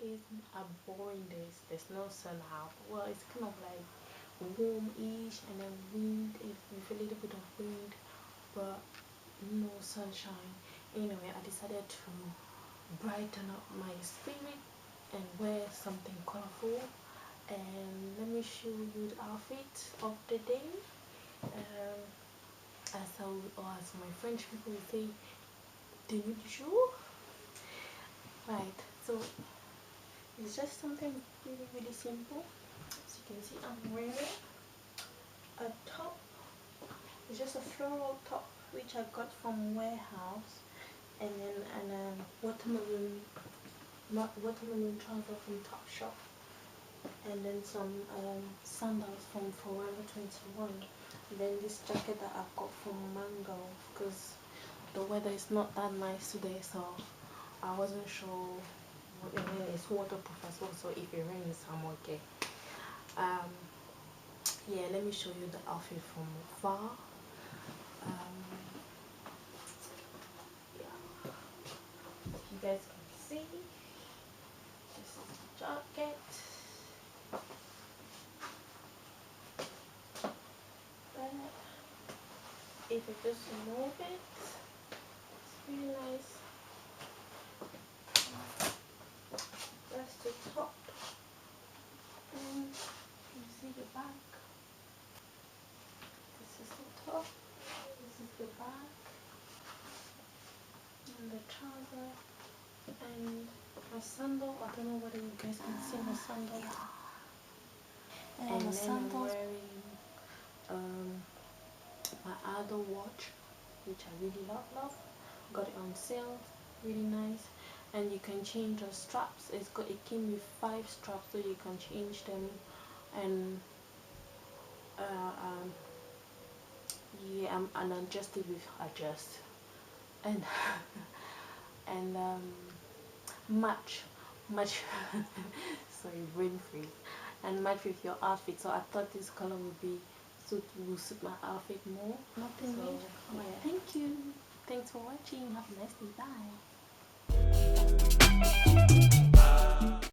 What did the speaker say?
is a boring day. There's no sun out. Well, it's kind of like warm-ish and then wind, with a little bit of wind, but no sunshine. Anyway, I decided to brighten up my spirit and wear something colorful. And let me show you the outfit of the day. Um, as my French people will say, Tenue Du Jour. Right, so it's just something really simple. As you can see, I'm wearing a top. It's just a floral top which I got from warehouse, and then watermelon trouser from Topshop, and then some sandals from Floral 21. And then this jacket that I got from Mango, because the weather is not that nice today, so I wasn't sure. It's waterproof as well, so if it rains, I'm okay. Yeah, let me show you the outfit from far. Yeah, if you guys can see, this is the jacket. But if you just move it, it's really nice. That's the top. And you see the back. This is the top. This is the back. And the trouser. And my sandal. I don't know whether you guys can see my sandal. And then I'm wearing my Aldo watch, which I really love. Got it on sale, really nice. And you can change the straps. It came with 5 straps, so you can change them. And yeah, and adjust it with adjust and and match sorry, brain freeze, and match with your outfit. So I thought this color will suit my outfit more. Nothing so, yeah. Thank you. Thanks for watching. Have a nice day. Bye.